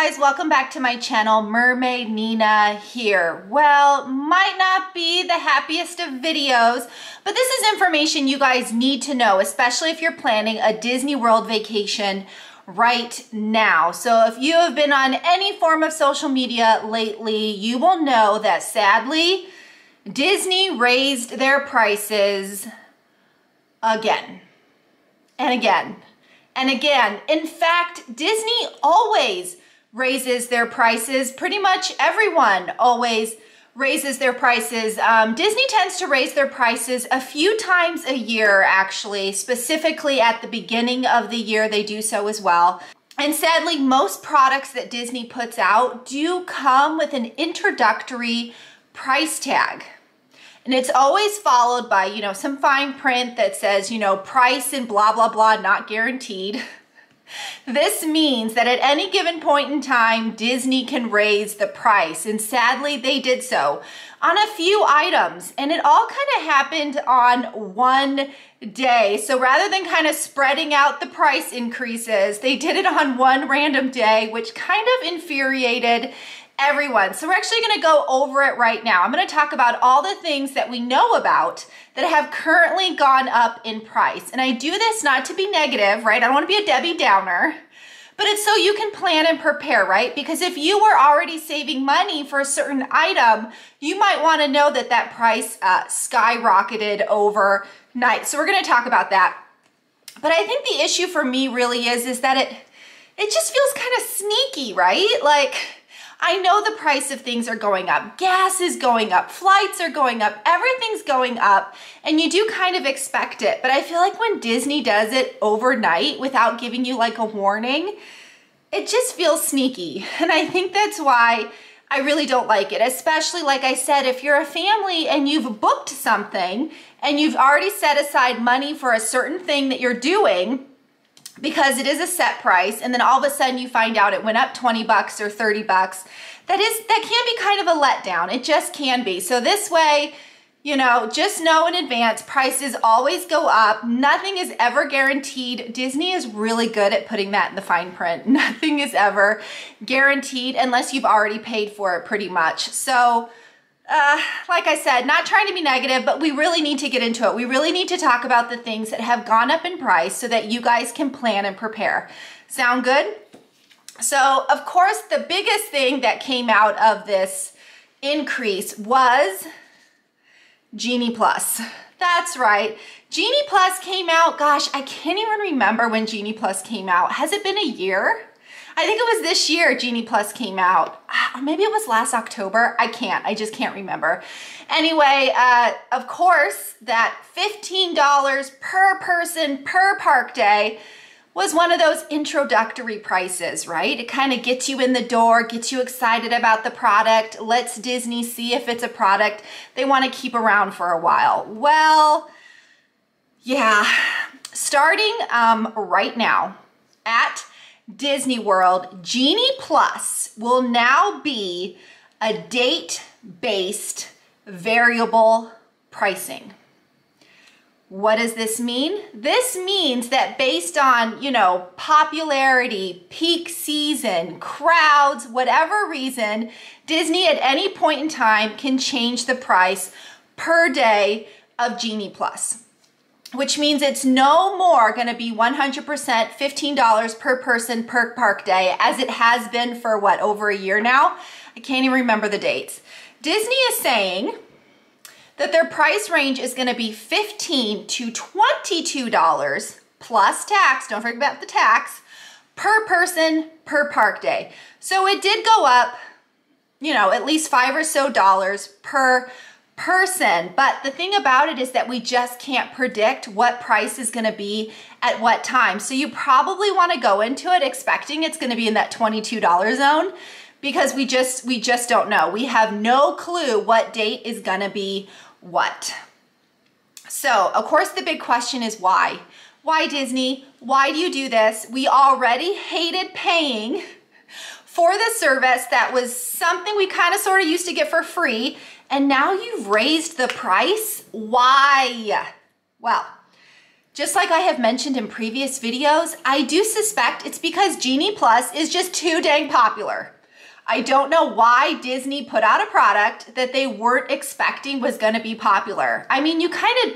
guys, welcome back to my channel. Mermaid Nina here. Well, might not be the happiest of videos, but this is information you guys need to know, especially if you're planning a Disney World vacation right now. So if you have been on any form of social media lately, you will know that sadly, Disney raised their prices again and again and again. In fact, Disney always raises their prices. Pretty much everyone always raises their prices. Disney tends to raise their prices a few times a year, actually. Specifically at the beginning of the year, they do so as well. And sadly, most products that Disney puts out do come with an introductory price tag. And it's always followed by, some fine print that says, price and blah, blah, blah, not guaranteed. This means that at any given point in time, Disney can raise the price. And sadly, they did so on a few items. And it all kind of happened on one day. So rather than kind of spreading out the price increases, they did it on one random day, which kind of infuriated everyone. So we're actually going to go over it right now. I'm going to talk about all the things that we know about that have currently gone up in price. And I do this not to be negative, right? I don't want to be a Debbie Downer, but it's so you can plan and prepare, right? Because if you were already saving money for a certain item, you might want to know that that price skyrocketed overnight. So we're going to talk about that. But I think the issue for me really is that it just feels kind of sneaky, right? Like, I know the price of things are going up. Gas is going up, flights are going up, everything's going up, and you do kind of expect it. But I feel like when Disney does it overnight without giving you like a warning, it just feels sneaky. And I think that's why I really don't like it, especially like I said, if you're a family and you've booked something and you've already set aside money for a certain thing that you're doing, because it is a set price, and then all of a sudden you find out it went up 20 bucks or 30 bucks. That can be kind of a letdown. It just can be. So this way, just know in advance, prices always go up. Nothing is ever guaranteed. Disney is really good at putting that in the fine print. Nothing is ever guaranteed unless you've already paid for it pretty much. So like I said, not trying to be negative, but we really need to get into it. We really need to talk about the things that have gone up in price so that you guys can plan and prepare. Sound good? So, of course, the biggest thing that came out of this increase was Genie Plus. That's right. Genie Plus came out, gosh, I can't even remember when Genie Plus came out. Has it been a year? I think it was this year Genie Plus came out. Or maybe it was last October. I just can't remember. Anyway, of course, that $15 per person per park day was one of those introductory prices, right? It kind of gets you in the door, gets you excited about the product, lets Disney see if it's a product they want to keep around for a while. Well, yeah, starting right now at Disney World, Genie Plus will now be a date-based variable pricing. What does this mean? This means that based on, popularity, peak season, crowds, whatever reason, Disney at any point in time can change the price per day of Genie Plus, which means it's no more going to be 100% $15 per person per park day as it has been for over a year now. I can't even remember the dates. Disney is saying that their price range is going to be $15 to $22 plus tax, don't forget about the tax, per person per park day. So it did go up, at least $5 or so per person. But the thing about it is that we just can't predict what price is going to be at what time. So you probably want to go into it expecting it's going to be in that $22 zone, because we just don't know. We have no clue what date is going to be what. So, of course, the big question is why? Why, Disney? Why do you do this? We already hated paying for the service that was something we kind of sort of used to get for free, and now you've raised the price? Why? Well, Just like I have mentioned in previous videos, I do suspect it's because Genie Plus is just too dang popular. I don't know why Disney put out a product that they weren't expecting was going to be popular. I mean, you kind of,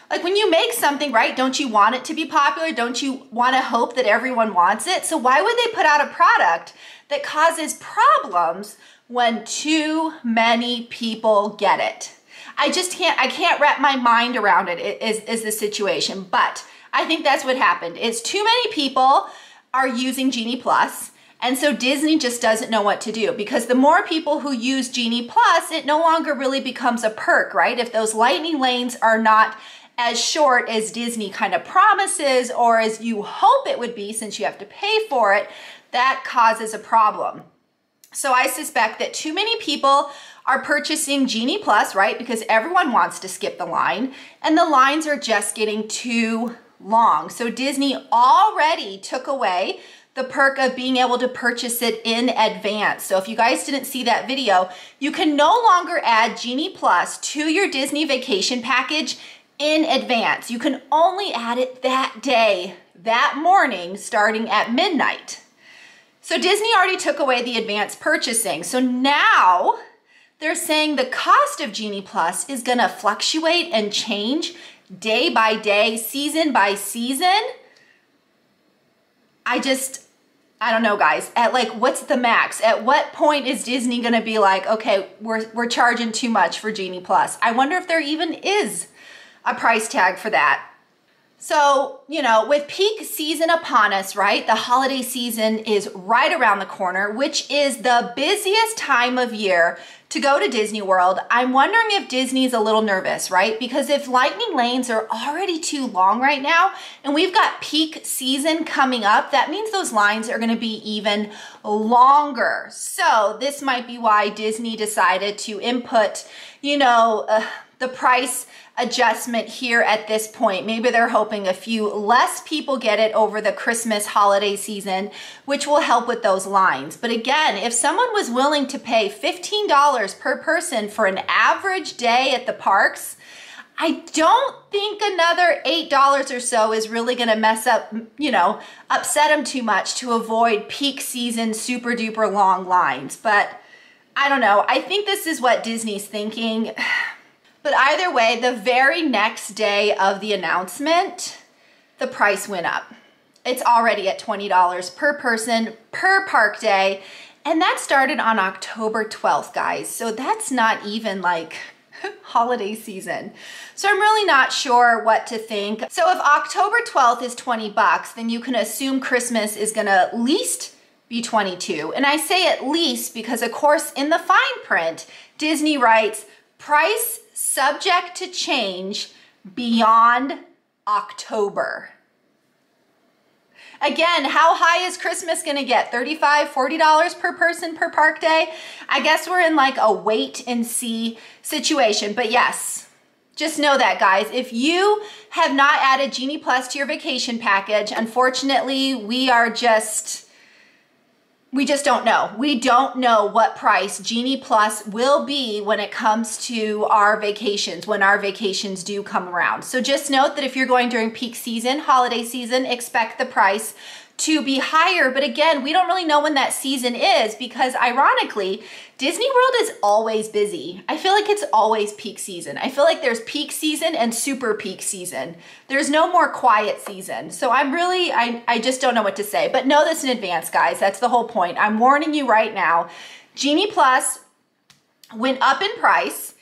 like when you make something, right, don't you want it to be popular? Don't you want to hope that everyone wants it? So why would they put out a product that causes problems when too many people get it? I can't wrap my mind around it is the situation, but I think that's what happened is too many people are using Genie Plus, and so Disney just doesn't know what to do, because the more people who use Genie Plus, it no longer really becomes a perk, right? If those lightning lanes are not as short as Disney kind of promises or as you hope it would be since you have to pay for it, that causes a problem. So I suspect that too many people are purchasing Genie Plus, right? Because everyone wants to skip the line, and the lines are just getting too long. So Disney already took away the perk of being able to purchase it in advance. So if you guys didn't see that video, you can no longer add Genie Plus to your Disney vacation package in advance. You can only add it that day, that morning, starting at midnight. So Disney already took away the advanced purchasing. So now they're saying the cost of Genie Plus is gonna fluctuate and change day by day, season by season. I don't know, guys. At like, what's the max? At what point is Disney gonna be like, okay, we're charging too much for Genie Plus? I wonder if there even is a price tag for that. So, you know, with peak season upon us, right? The holiday season is right around the corner, which is the busiest time of year to go to Disney World. I'm wondering if Disney's a little nervous, right? Because if lightning lanes are already too long right now, and we've got peak season coming up, that means those lines are gonna be even longer. So this might be why Disney decided to input, you know, the price adjustment here at this point. Maybe they're hoping a few less people get it over the Christmas holiday season, which will help with those lines. But again, if someone was willing to pay $15 per person for an average day at the parks, I don't think another $8 or so is really gonna mess up, you know, upset them too much to avoid peak season super duper long lines. But I don't know, I think this is what Disney's thinking. But either way, the very next day of the announcement, the price went up. It's already at $20 per person per park day. And that started on October 12th, guys. So that's not even like holiday season. So I'm really not sure what to think. So if October 12th is 20 bucks, then you can assume Christmas is gonna at least be 22. And I say at least because of course in the fine print, Disney writes, price subject to change beyond October. Again, how high is Christmas gonna get? $35, $40 per person per park day? I guess we're in like a wait and see situation. But yes, just know that, guys. If you have not added Genie Plus to your vacation package, unfortunately, we just don't know. We don't know what price Genie Plus will be when it comes to our vacations, when our vacations do come around. So just note that if you're going during peak season, holiday season, expect the price to be higher. But again, we don't really know when that season is because ironically, Disney World is always busy. I feel like it's always peak season. I feel like there's peak season and super peak season. There's no more quiet season. So I just don't know what to say, but know this in advance, guys. That's the whole point. I'm warning you right now. Genie Plus went up in price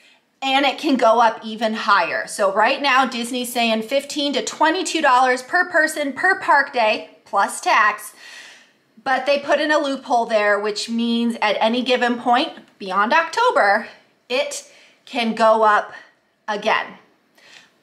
and it can go up even higher. So right now, Disney's saying $15 to $22 per person per park day plus tax. But they put in a loophole there, which means at any given point beyond October, it can go up again.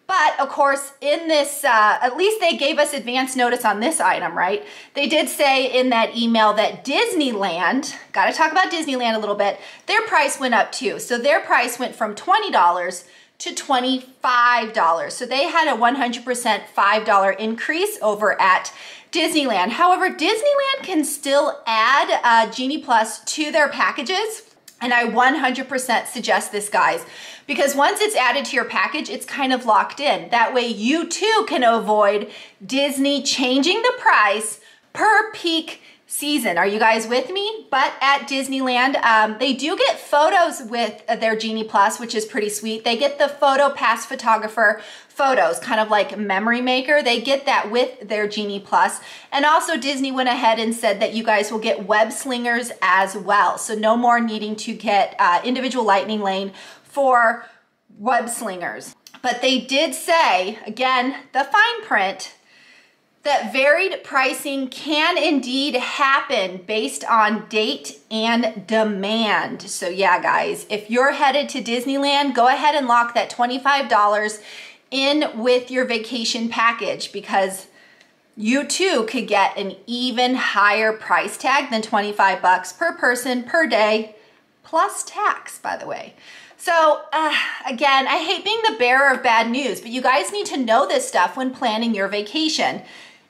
But of course, in this, at least they gave us advance notice on this item, right? They did say in that email that Disneyland, gotta talk about Disneyland a little bit, their price went up too. So their price went from $20 to $25. So they had a 100% $5 increase over at Disneyland. However, Disneyland can still add Genie Plus to their packages. And I 100% suggest this, guys, because once it's added to your package, it's kind of locked in. That way you too can avoid Disney changing the price per peak season. Are you guys with me? But at Disneyland, they do get photos with their Genie Plus, which is pretty sweet. They get the Photo Pass Photographer photos, kind of like Memory Maker. They get that with their Genie Plus. And also Disney went ahead and said that you guys will get web slingers as well. So no more needing to get individual Lightning Lane for web slingers. But they did say, again, the fine print, that varied pricing can indeed happen based on date and demand. So yeah, guys, if you're headed to Disneyland, go ahead and lock that $25 in with your vacation package, because you too could get an even higher price tag than 25 bucks per person per day, plus tax, by the way. So again, I hate being the bearer of bad news, but you guys need to know this stuff when planning your vacation.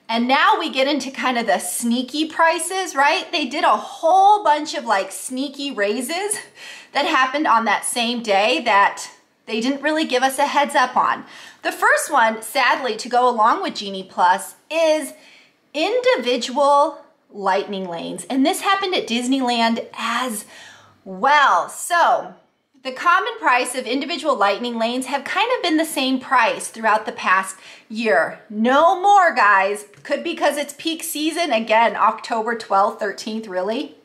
And now we get into kind of the sneaky prices, right? They did a whole bunch of like sneaky raises that happened on that same day that they didn't really give us a heads up on. The first one, sadly, to go along with Genie Plus is individual Lightning Lanes. And this happened at Disneyland as well. So the common price of individual Lightning Lanes have kind of been the same price throughout the past year. No more, guys. Could be because it's peak season. Again, October 12th, 13th, really.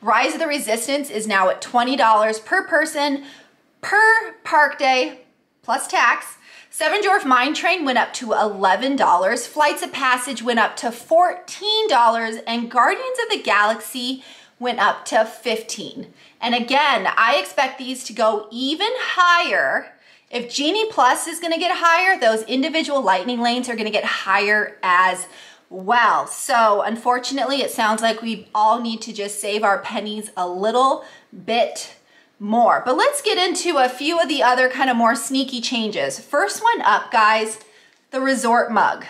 Rise of the Resistance is now at $20 per person per park day, plus tax. Seven Dwarf Mine Train went up to $11. Flights of Passage went up to $14. And Guardians of the Galaxy went up to $15. And again, I expect these to go even higher. If Genie Plus is gonna get higher, those individual Lightning Lanes are gonna get higher as well. So unfortunately, it sounds like we all need to just save our pennies a little bit more. But let's get into a few of the other kind of more sneaky changes. First one up, guys, the resort mug.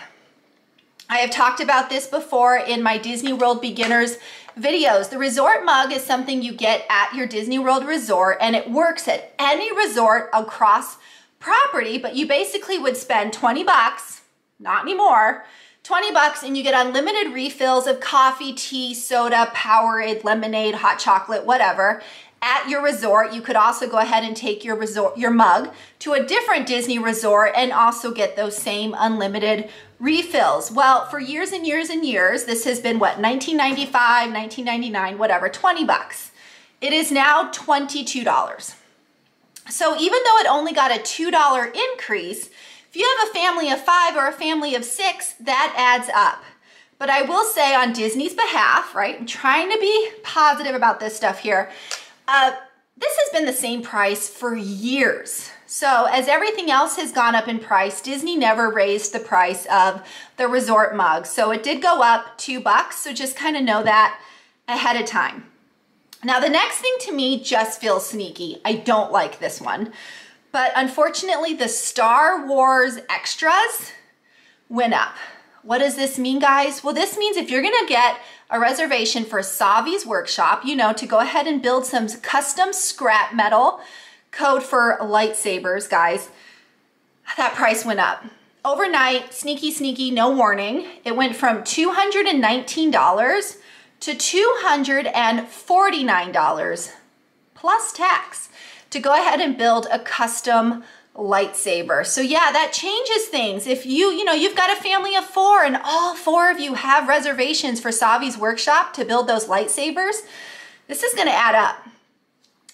I have talked about this before in my Disney World Beginners videos. The resort mug is something you get at your Disney World resort, and it works at any resort across property, but you basically would spend 20 bucks, not anymore, 20 bucks, and you get unlimited refills of coffee, tea, soda, Powerade, lemonade, hot chocolate, whatever, at your resort. You could also go ahead and take your mug to a different Disney resort and also get those same unlimited refills. Well, for years and years and years, this has been what, $19.95, $19.99, whatever, 20 bucks. It is now $22. So even though it only got a $2 increase, if you have a family of 5 or a family of 6, that adds up. But I will say on Disney's behalf, right, I'm trying to be positive about this stuff here, this has been the same price for years. So as everything else has gone up in price, Disney never raised the price of the resort mug. So it did go up $2, so just kind of know that ahead of time. Now the next thing to me just feels sneaky. I don't like this one, but unfortunately the Star Wars extras went up. What does this mean, guys? Well, this means if you're gonna get a reservation for Savi's Workshop, you know, to go ahead and build some custom scrap metal, code for lightsabers, guys, that price went up. Overnight, sneaky, no warning, it went from $219 to $249 plus tax to go ahead and build a custom lightsaber. So yeah, that changes things. If you've got a family of 4 and all 4 of you have reservations for Savi's Workshop to build those lightsabers, this is gonna add up.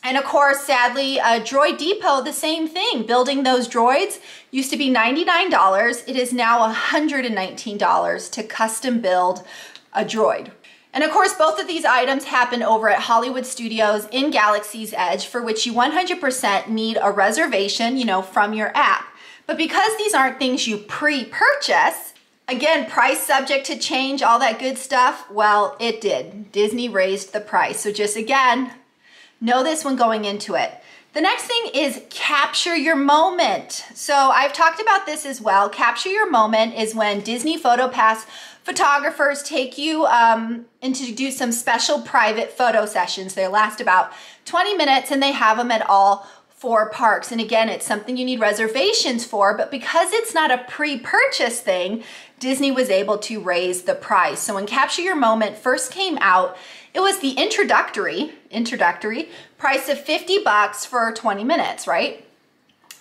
And of course, sadly, Droid Depot, the same thing. Building those droids used to be $99. It is now $119 to custom build a droid. And of course, both of these items happen over at Hollywood Studios in Galaxy's Edge, for which you 100% need a reservation, from your app. But because these aren't things you pre-purchase, again, price subject to change, all that good stuff, well, it did. Disney raised the price. So just again, know this when going into it. The next thing is capture your moment. So I've talked about this as well. Capture your moment is when Disney PhotoPass photographers take you and to do some special private photo sessions. They last about 20 minutes and they have them at all 4 parks. And again, it's something you need reservations for, but because it's not a pre-purchase thing, Disney was able to raise the price. So when Capture Your Moment first came out, it was the introductory price of $50 for 20 minutes, right?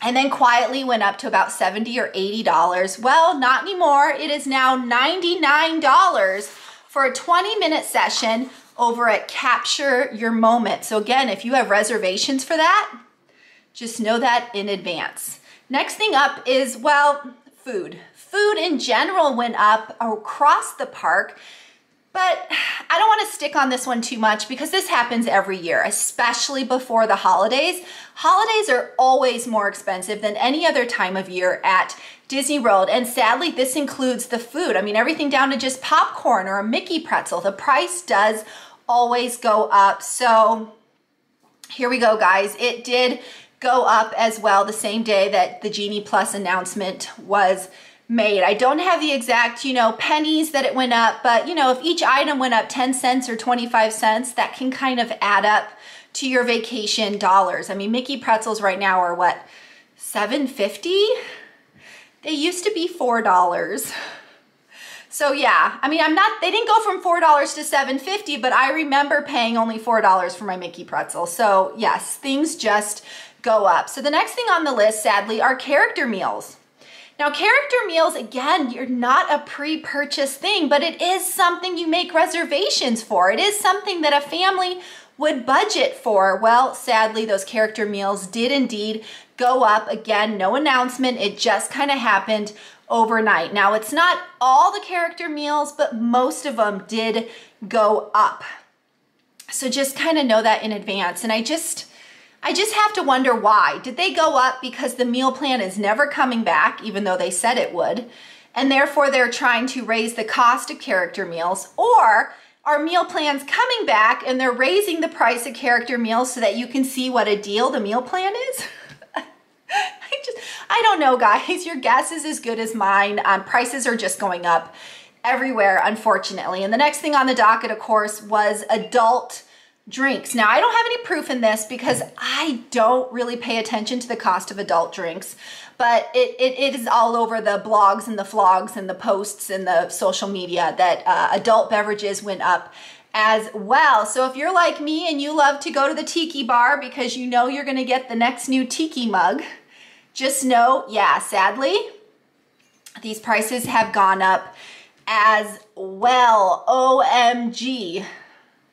And then quietly went up to about $70 or $80. Well, not anymore. It is now $99 for a 20-minute session over at Capture Your Moment. So again, if you have reservations for that, just know that in advance. Next thing up is, well, food. Food in general went up across the park, but I don't want to stick on this one too much because this happens every year, especially before the holidays. Holidays are always more expensive than any other time of year at Disney World, and sadly, this includes the food. I mean, everything down to just popcorn or a Mickey pretzel. The price does always go up. So here we go, guys. It did go up as well the same day that the Genie Plus announcement was made. I don't have the exact, pennies that it went up, but if each item went up 10 cents or 25 cents, that can kind of add up to your vacation dollars. I mean, Mickey pretzels right now are what, $7.50? They used to be $4. So yeah, I mean, they didn't go from $4 to $7.50, but I remember paying only $4 for my Mickey pretzel. So yes, things just go up. So the next thing on the list, sadly, are character meals. Now, character meals, again, you're not a pre-purchase thing, but it is something you make reservations for. It is something that a family would budget for. Well, sadly, those character meals did indeed go up. Again, no announcement. It just kind of happened overnight. Now, it's not all the character meals, but most of them did go up. So just kind of know that in advance. And I just have to wonder why. Did they go up because the meal plan is never coming back, even though they said it would, and therefore they're trying to raise the cost of character meals? Or are meal plans coming back and they're raising the price of character meals so that you can see what a deal the meal plan is? I don't know, guys. Your guess is as good as mine. Prices are just going up everywhere, unfortunately. And the next thing on the docket, of course, was adult drinks. Now, I don't have any proof in this because I don't really pay attention to the cost of adult drinks, but it is all over the blogs and the vlogs and the posts and the social media that adult beverages went up as well. So if you're like me and you love to go to the tiki bar because you know you're going to get the next new tiki mug, just know, yeah, sadly, these prices have gone up as well. OMG.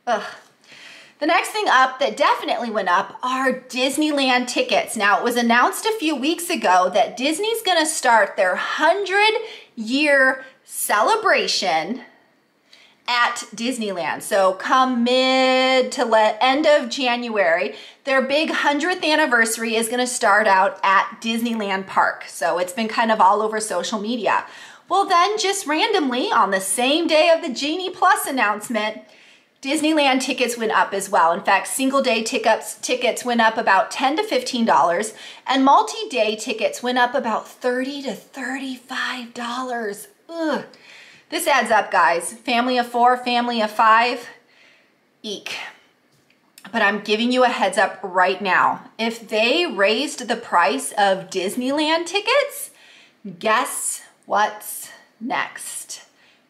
Ugh. The next thing up that definitely went up are Disneyland tickets. Now, it was announced a few weeks ago that Disney's gonna start their 100-year celebration at Disneyland. So come mid to end of January, their big 100th anniversary is gonna start out at Disneyland Park. So it's been kind of all over social media. Well, then just randomly on the same day of the Genie Plus announcement, Disneyland tickets went up as well. In fact, single day tickets went up about $10 to $15, and multi-day tickets went up about $30 to $35. Ugh. This adds up, guys. Family of 4, family of 5, eek. But I'm giving you a heads up right now. If they raised the price of Disneyland tickets, guess what's next?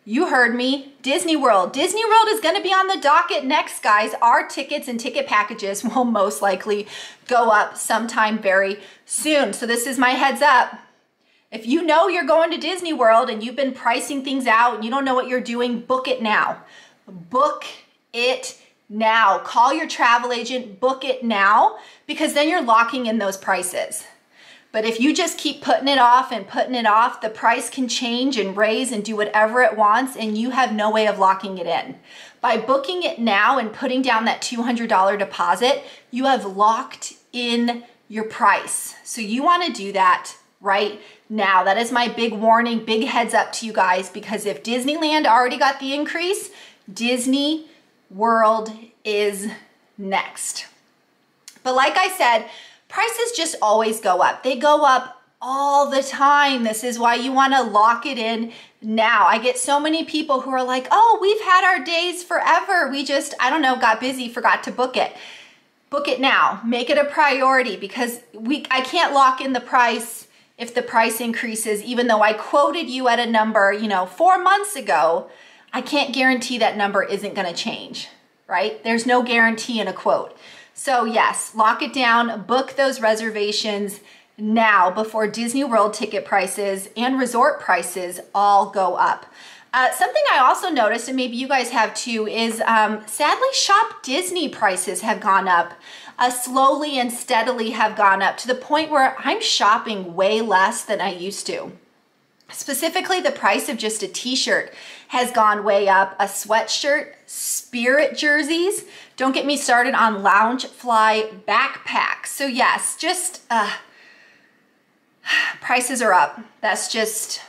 You heard me, Disney World. Disney World is gonna be on the docket next, guys. Our tickets and ticket packages will most likely go up sometime very soon. So this is my heads up. If you know you're going to Disney World and you've been pricing things out and you don't know what you're doing, book it now. Book it now. Call your travel agent, book it now, because then you're locking in those prices. But if you just keep putting it off and putting it off, the price can change and raise and do whatever it wants, and you have no way of locking it in. By booking it now and putting down that $200 deposit, you have locked in your price. So you want to do that right now. That is my big warning, big heads up to you guys, because if Disneyland already got the increase, Disney World is next. But like I said, prices just always go up. They go up all the time. This is why you want to lock it in now. I get so many people who are like, oh, we've had our days forever. We just, I don't know, got busy, forgot to book it. Book it now. Make it a priority, because I can't lock in the price if the price increases, even though I quoted you at a number, 4 months ago. I can't guarantee that number isn't going to change, right? There's no guarantee in a quote. So yes, lock it down, book those reservations now before Disney World ticket prices and resort prices all go up. Something I also noticed, and maybe you guys have too, is sadly Shop Disney prices have gone up. Slowly and steadily have gone up to the point where I'm shopping way less than I used to. Specifically, the price of just a t-shirt has gone way up, a sweatshirt, Spirit jerseys. Don't get me started on Loungefly backpacks. So yes, just prices are up. That's just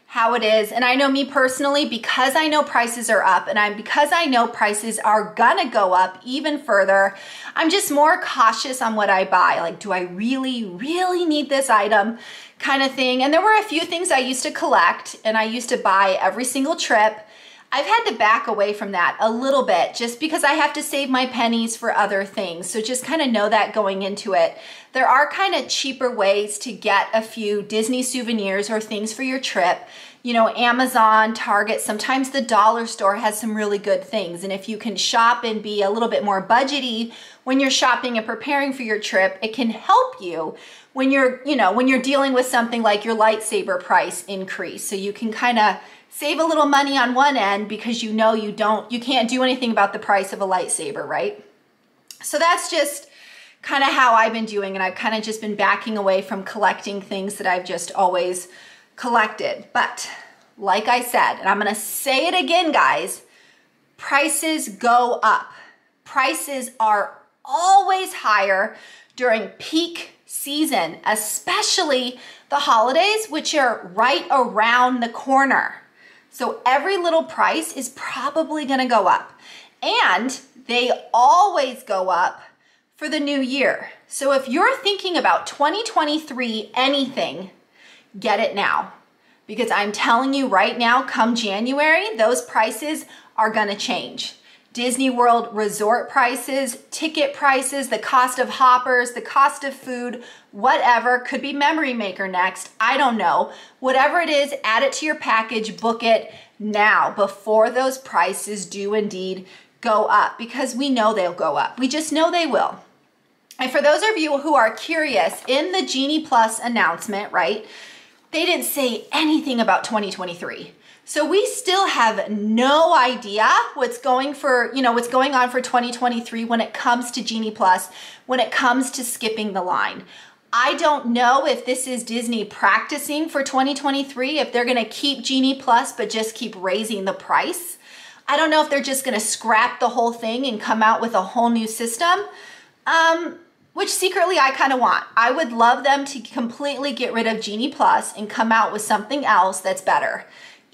how it is. And I know me personally, because I know prices are up and because I know prices are gonna go up even further, I'm just more cautious on what I buy. Like, do I really, really need this item kind of thing? And there were a few things I used to collect and I used to buy every single trip. I've had to back away from that a little bit just because I have to save my pennies for other things. So just kind of know that going into it. There are kind of cheaper ways to get a few Disney souvenirs or things for your trip. Amazon, Target, sometimes the dollar store has some really good things. And if you can shop and be a little bit more budgety when you're shopping and preparing for your trip, it can help you when you're dealing with something like your lightsaber price increase. So you can kind of save a little money on one end because you can't do anything about the price of a lightsaber, right? So that's just kind of how I've been doing, and I've kind of just been backing away from collecting things that I've just always collected. But like I said, and I'm going to say it again, guys, prices go up. Prices are always higher during peak season, especially the holidays, which are right around the corner. So every little price is probably going to go up, and they always go up for the new year. So if you're thinking about 2023 anything, get it now, because I'm telling you right now, come January, those prices are going to change. Disney World resort prices, ticket prices, the cost of hoppers, the cost of food, whatever, could be Memory Maker next, I don't know. Whatever it is, add it to your package, book it now before those prices do indeed go up, because we know they'll go up. We just know they will. And for those of you who are curious, in the Genie Plus announcement, right, they didn't say anything about 2023. So we still have no idea what's going on for 2023 when it comes to Genie Plus, when it comes to skipping the line. I don't know if this is Disney practicing for 2023, if they're going to keep Genie Plus but just keep raising the price. I don't know if they're just going to scrap the whole thing and come out with a whole new system, which secretly I kind of want. I would love them to completely get rid of Genie Plus and come out with something else that's better.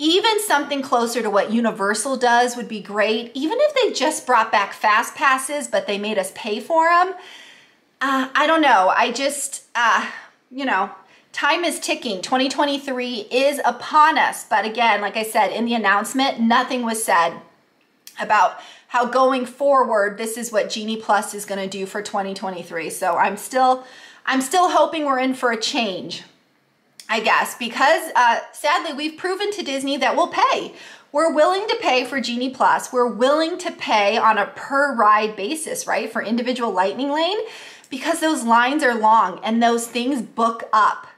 Even something closer to what Universal does would be great. Even if they just brought back Fast Passes, but they made us pay for them. I don't know. I just, time is ticking. 2023 is upon us. But again, like I said, in the announcement, nothing was said about how going forward, this is what Genie Plus is going to do for 2023. So I'm still hoping we're in for a change, I guess, because sadly, we've proven to Disney that we'll pay. We're willing to pay for Genie Plus. We're willing to pay on a per ride basis, right, for individual Lightning Lane, because those lines are long and those things book up.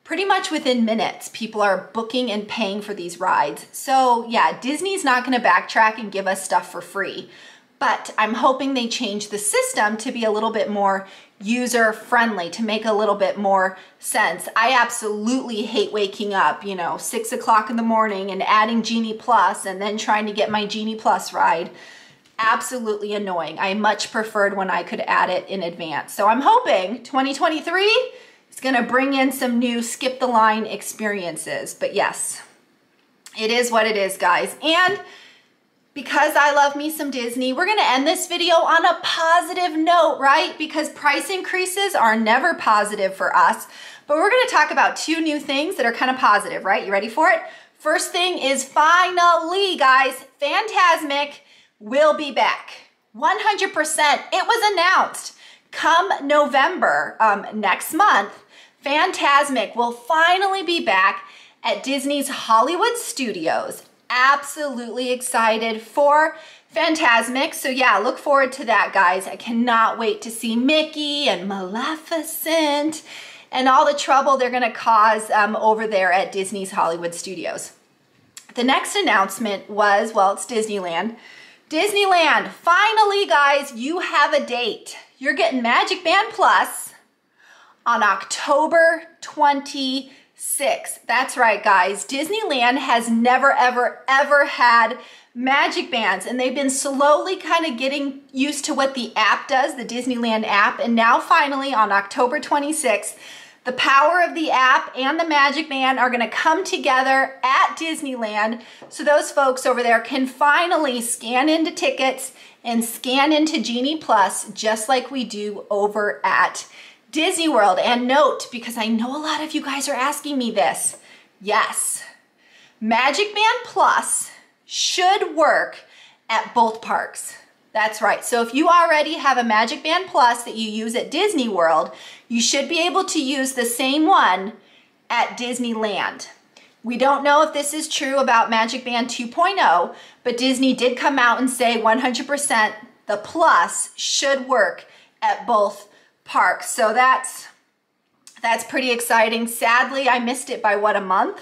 Pretty much within minutes, people are booking and paying for these rides. So yeah, Disney's not going to backtrack and give us stuff for free. But I'm hoping they change the system to be a little bit more user-friendly, to make a little bit more sense. I absolutely hate waking up, 6 o'clock in the morning and adding Genie Plus and then trying to get my Genie Plus ride. Absolutely annoying. I much preferred when I could add it in advance. So I'm hoping 2023 is going to bring in some new skip the line experiences. But yes, it is what it is, guys. And because I love me some Disney, we're going to end this video on a positive note, right? Because price increases are never positive for us. But we're going to talk about two new things that are kind of positive, right? You ready for it? First thing is finally, guys, Fantasmic will be back. 100%. It was announced. Come November, next month, Fantasmic will finally be back at Disney's Hollywood Studios. Absolutely excited for Fantasmic. So yeah, look forward to that, guys. I cannot wait to see Mickey and Maleficent and all the trouble they're gonna cause over there at Disney's Hollywood Studios. The next announcement was, well, it's Disneyland. Disneyland, finally, guys, you have a date. You're getting Magic Band Plus on October 26th. That's right, guys. Disneyland has never, ever, ever had Magic Bands, and they've been slowly kind of getting used to what the app does, the Disneyland app, and now finally on October 26th, the power of the app and the Magic Band are gonna come together at Disneyland, so those folks over there can finally scan into tickets and scan into Genie Plus, just like we do over at Disney World. And note, because I know a lot of you guys are asking me this, yes, Magic Band Plus should work at both parks. That's right. So if you already have a Magic Band Plus that you use at Disney World, you should be able to use the same one at Disneyland. We don't know if this is true about Magic Band 2.0, but Disney did come out and say 100% the Plus should work at both parks. So that's pretty exciting. Sadly, I missed it by what, a month?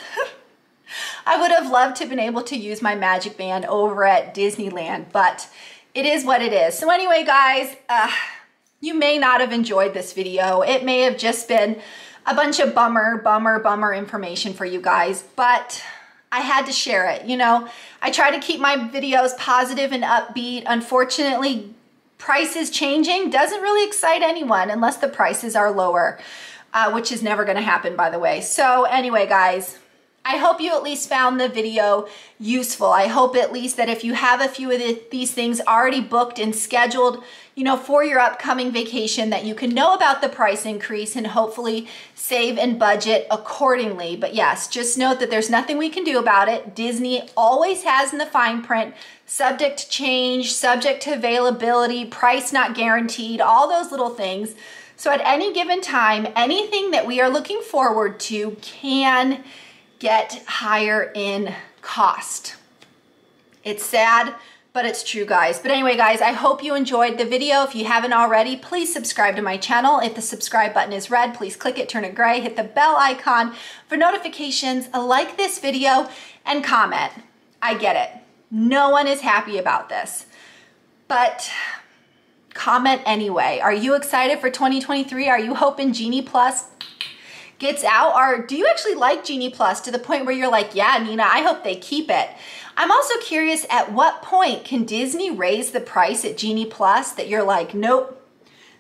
I would have loved to have been able to use my Magic Band over at Disneyland, but it is what it is. So anyway, guys, you may not have enjoyed this video. It may have just been a bunch of bummer information for you guys, but I had to share it. You know, I try to keep my videos positive and upbeat. Unfortunately, prices changing doesn't really excite anyone unless the prices are lower, which is never gonna happen, by the way. So anyway, guys, I hope you at least found the video useful. I hope at least that if you have a few of these things already booked and scheduled, you know, for your upcoming vacation, that you can know about the price increase and hopefully save and budget accordingly. But yes, just note that there's nothing we can do about it. Disney always has in the fine print, subject to change, subject to availability, price not guaranteed, all those little things. So at any given time, anything that we are looking forward to can get higher in cost. It's sad, but it's true, guys. But anyway, guys, I hope you enjoyed the video. If you haven't already, please subscribe to my channel. If the subscribe button is red, please click it, turn it gray, hit the bell icon for notifications, like this video, and comment. I get it. No one is happy about this, but comment anyway. Are you excited for 2023? Are you hoping Genie Plus gets out? Or do you actually like Genie Plus to the point where you're like, yeah, Nina, I hope they keep it? I'm also curious, at what point can Disney raise the price at Genie Plus that you're like, nope,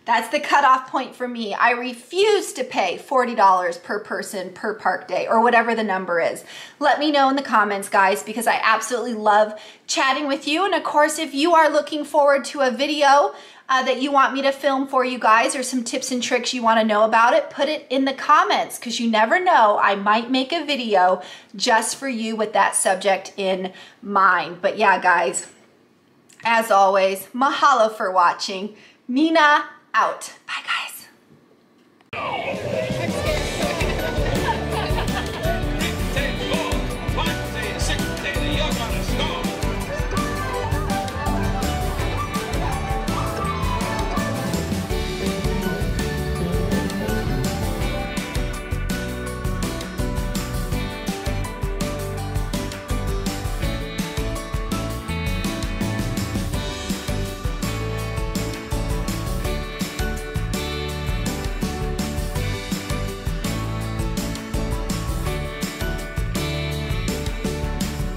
that's the cutoff point for me. I refuse to pay $40 per person per park day, or whatever the number is. Let me know in the comments, guys, because I absolutely love chatting with you. And of course, if you are looking forward to a video that you want me to film for you guys, or some tips and tricks you want to know about it, put it in the comments, because you never know, I might make a video just for you with that subject in mind. But yeah, guys, as always, mahalo for watching. Nina out. Bye, guys.